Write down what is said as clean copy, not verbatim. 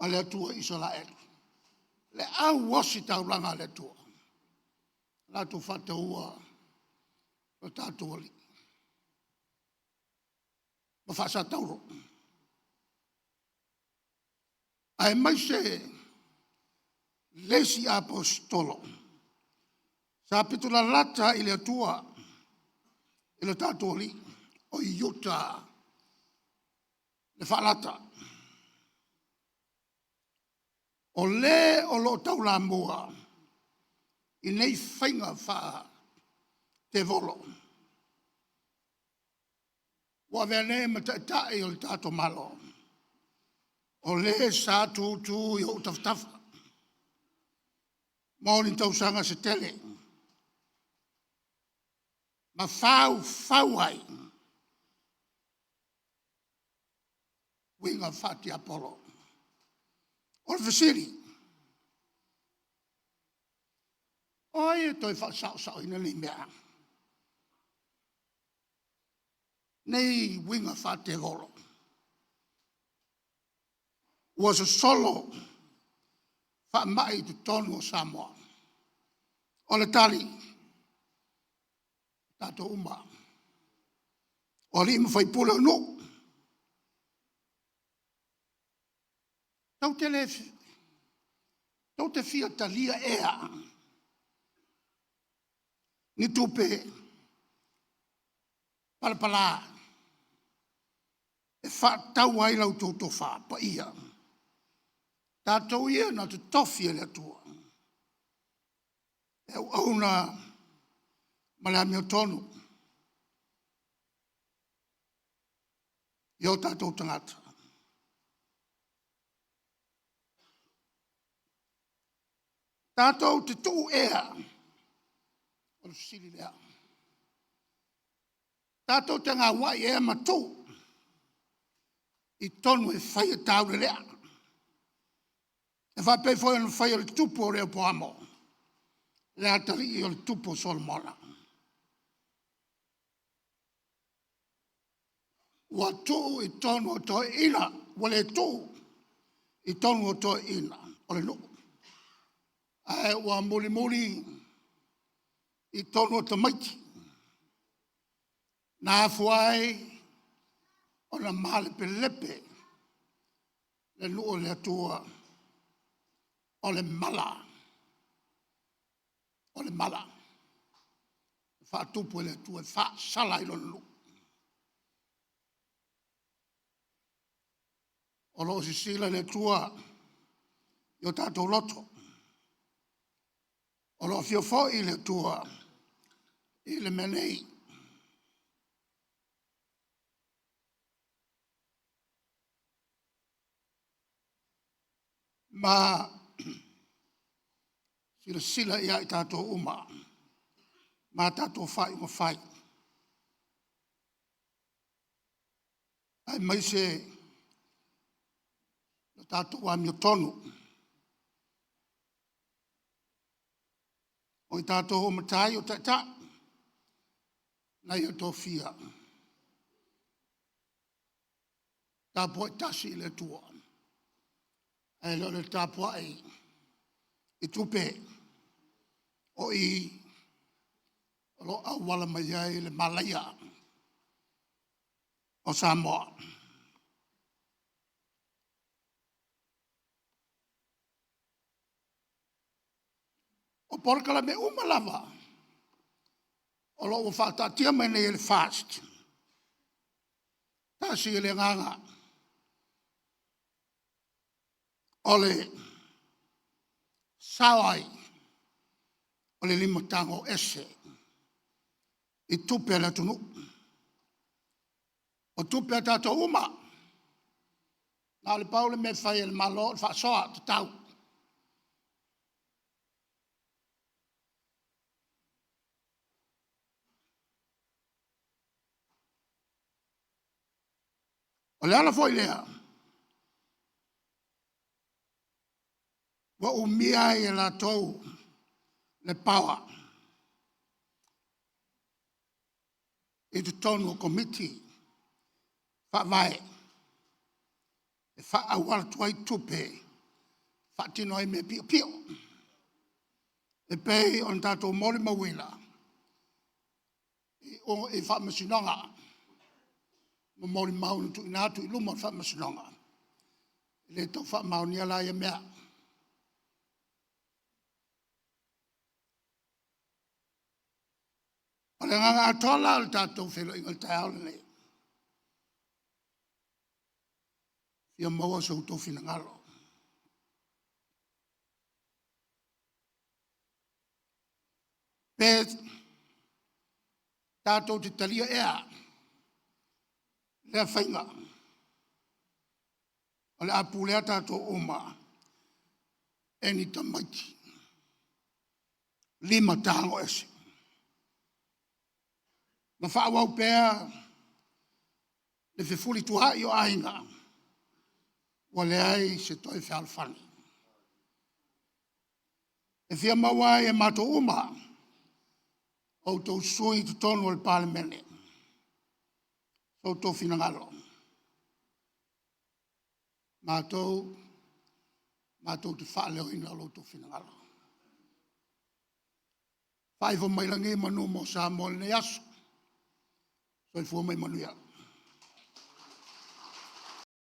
a le atua Israel. Le au wasi tauranga le atua. La tu whata ua o tātua li. Ma whasa tauro. Ai mai se lesi apostolo. Sa pitula lata i le atua i le tātua li o i yuta le whalata. O le o lo taula mua i nei whainga wha te volo. Wa vene ma tae o le tātou malo. O le sa tu i o taftafa. Mōni tausanga se tele. Ma whau ai. Winga whati Apollo. O le whasiri. Oi e toi whasau ina ni mea. Nei winga whati volo. Was a solo wha mai tu tonu o Samoa. O le tali. Tato uma. O li ima whai pula no. Tau te fia talia ea. Ni tupe. Palapala. E wha tau ai lau tō wha pa ia. Tātou ia na te tofi le atua. E au na malami o tonu. Ia o tātou tangata. Tātou te tuu ea. O le sili lea. Tātou te ngā wai ea matu. I tonu e whai e tau le lea. E whapei foi anu whai o le tupu o reo po amo. Le atari i o le tupu o Solomona. Wa tu i tonu o toi ina. Wa le tu i tonu o toi ina. O le nuku. Ai wa muli i tonu o te maiti. Nā fuai o na malepe lepe. Le nu o le atua. O le mala. O le mala. Wha tupu le atua. Wha sala i lonu. O lo si sila le atua. I o tātou loto. O lo fio fo i le atua. I le menei. Ma sila ia i tātou uma. Ma tātou whai ma whai. Ai mai se tātou a mio tonu. O i tātou o matai o tata. Nai o tō fia. Tāpua i tasi i le tua. Ai lo le tāpua i tupe. O i lo awala mai ai le Malaya. O Samoa. O porkala me umalava. O lo whatatia mai nei le fast. Tasi i le nganga. O le sawai. O le limatango ese. I tupe le tunu. O tupe tato uma. Nā le paule me whai e le malo, le whasoa te tau. O le ala foi lea. Wa umia e la tou le pawa. E te tonu o komiti. Fa vai. E fa awala tuai tupe. whaatino e me pio pio. E pei on tātou mori mawina. O e whaamasinonga. Mo mori maunu tu inatu I luma whaamasinonga. Le tau whaamauni ala ia mea. O le nganga atola o tātou whelo ingal tai au le. Ia maua sa utou fina ngalo. Pe tātou te talia ea. Lea whainga. O le apu lea tātou oma. Eni tamaiti. 5 tango ese. Ma whaawau pēr. Le whifuli tuha I o ainga. Wa le ai se toi whalwhani. E whia maua e mato uma. O tau sui tu tonu al parlemene. O tau finangalo. Matou te whaaleo ina lo tau finangalo. Whaivo mai lange manu mo sa mo le asu. So I fua mai manuia.